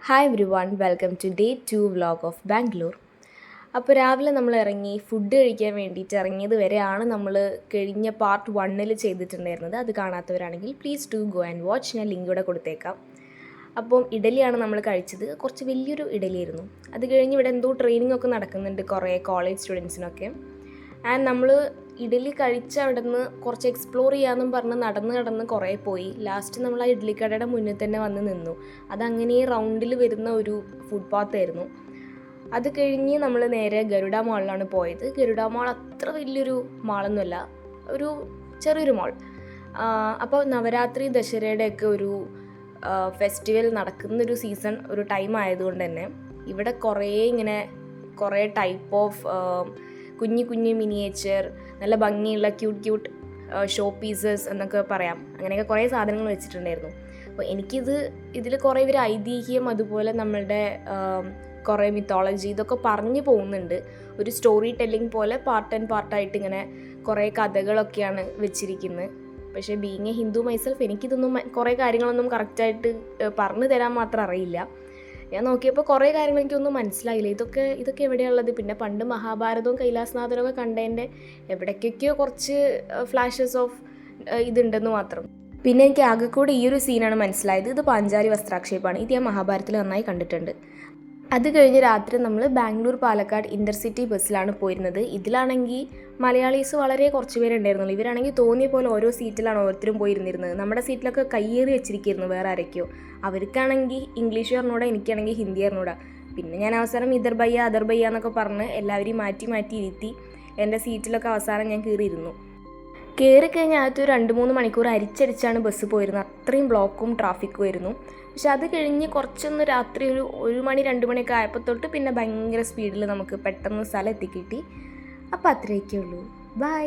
Hi everyone, welcome to day 2 vlog of Bangalore. അപ്പോൾ രാവിലെ നമ്മൾ ഇറങ്ങി ഫുഡ് കഴിക്കാൻ വേണ്ടിയിട്ട് ഇറങ്ങിയത് വരെയാണ് നമ്മൾ കഴിഞ്ഞ പാർട്ട് 1 ചെയ്തിട്ടുണ്ടായിരുന്നത്. അത് കാണാത്തവരാണെങ്കിൽ please to go and watch. ഞാൻ ലിങ്ക് ഇവിടെ കൊടുത്തേക്കാം. അപ്പം ഇഡലിയാണ് നമ്മൾ കഴിച്ചത്. കുറച്ച് വലിയൊരു ഇഡലിയായിരുന്നു. അത് കഴിഞ്ഞ് ഇവിടെ എന്തോ ട്രെയിനിങ് ഒക്കെ നടക്കുന്നുണ്ട് കുറേ കോളേജ് സ്റ്റുഡൻസിനൊക്കെ. ആൻഡ് നമ്മൾ ഇഡലി കഴിച്ച അവിടെ നിന്ന് കുറച്ച് എക്സ്പ്ലോർ ചെയ്യാമെന്നും പറഞ്ഞ് നടന്ന് കുറേ പോയി. ലാസ്റ്റ് നമ്മൾ ആ ഇഡ്ലിക്കടയുടെ മുന്നിൽ തന്നെ വന്ന് നിന്നു. അതങ്ങനെ റൗണ്ടിൽ വരുന്ന ഒരു ഫുഡ് പാത്തായിരുന്നു. അത് കഴിഞ്ഞ് നമ്മൾ നേരെ ഗരുഡ മാളിലാണ് പോയത്. ഗരുഡ മാൾ അത്ര വലിയൊരു മാളൊന്നുമല്ല, ഒരു ചെറിയൊരു മാൾ. അപ്പോൾ നവരാത്രി ദസറയുടെയൊക്കെ ഒരു ഫെസ്റ്റിവൽ നടക്കുന്നൊരു സീസൺ, ഒരു ടൈം ആയതുകൊണ്ട് തന്നെ ഇവിടെ കുറേ ടൈപ്പ് ഓഫ് കുഞ്ഞു മിനിയേച്ചർ, നല്ല ഭംഗിയുള്ള ക്യൂട്ട് ഷോ പീസസ് എന്നൊക്കെ പറയാം. അങ്ങനെയൊക്കെ കുറേ സാധനങ്ങൾ വെച്ചിട്ടുണ്ടായിരുന്നു. അപ്പോൾ ഇതിൽ കുറേ ഇവർ ഐതിഹ്യം, അതുപോലെ നമ്മളുടെ കുറേ മിത്തോളജി ഇതൊക്കെ പറഞ്ഞു പോകുന്നുണ്ട്. ഒരു സ്റ്റോറി ടെല്ലിംഗ് പോലെ പാർട്ടായിട്ട് ഇങ്ങനെ കുറേ കഥകളൊക്കെയാണ് വെച്ചിരിക്കുന്നത്. പക്ഷേ ബീയിങ് എ ഹിന്ദു മൈസെൽഫ് എനിക്കിതൊന്നും കുറേ കാര്യങ്ങളൊന്നും കറക്റ്റായിട്ട് പറഞ്ഞു തരാൻ മാത്രം അറിയില്ല. ഞാൻ നോക്കിയപ്പോൾ കുറേ കാര്യങ്ങൾ എനിക്കൊന്നും മനസ്സിലായില്ല. ഇതൊക്കെ എവിടെയുള്ളത്? പിന്നെ പണ്ട് മഹാഭാരതവും കൈലാസനാഥനൊക്കെ കണ്ടതിൻ്റെ എവിടേക്കൊക്കെയോ കുറച്ച് ഫ്ലാഷസ് ഓഫ് ഇതുണ്ടെന്ന് മാത്രം. പിന്നെ എനിക്ക് ആകെക്കൂടെ ഈ ഒരു സീനാണ് മനസ്സിലായത്. ഇത് പാഞ്ചാലി വസ്ത്രാക്ഷേപമാണ്. ഇത് ഞാൻ മഹാഭാരതത്തിൽ നന്നായി കണ്ടിട്ടുണ്ട്. അത് കഴിഞ്ഞ് രാത്രി നമ്മൾ ബാംഗ്ലൂർ പാലക്കാട് ഇൻ്റർസിറ്റി ബസ്സിലാണ് പോയിരുന്നത്. ഇതിലാണെങ്കിൽ മലയാളീസ് വളരെ കുറച്ച് പേരുണ്ടായിരുന്നുള്ളൂ. ഇവരാണെങ്കിൽ തോന്നിയ പോലെ ഓരോ സീറ്റിലാണ് ഓരോരുത്തരും പോയിരുന്നിരുന്നത്. നമ്മുടെ സീറ്റിലൊക്കെ കയ്യേറി വെച്ചിരിക്കുന്നു വേറെ ആരൊക്കെയോ. അവർക്കാണെങ്കിൽ ഇംഗ്ലീഷ് അറിഞ്ഞൂടാ, എനിക്കാണെങ്കിൽ ഹിന്ദി അറിഞ്ഞൂടാ. പിന്നെ ഞാൻ അവസാനം ഇതർ ബയ്യ അതർ ബയ്യ എന്നൊക്കെ പറഞ്ഞ് എല്ലാവരെയും മാറ്റി ഇരുത്തി എൻ്റെ സീറ്റിലൊക്കെ അവസാനം ഞാൻ കയറിയിരുന്നു. കയറിക്കഴിഞ്ഞാൽ അകത്ത് 2-3 മണിക്കൂർ അരിച്ചടിച്ചാണ് ബസ് പോയിരുന്നത്. അത്രയും ബ്ലോക്കും ട്രാഫിക്കും ആയിരുന്നു. പക്ഷെ അത് കഴിഞ്ഞ് കുറച്ചൊന്ന് രാത്രി 1 മണി 2 മണിയൊക്കെ ആയപ്പോൾ തൊട്ട് പിന്നെ ഭയങ്കര സ്പീഡിൽ നമുക്ക് പെട്ടെന്ന് സ്ഥലം എത്തിക്കിട്ടി. അപ്പോൾ അത്രയൊക്കെ ഉള്ളൂ. ബൈ.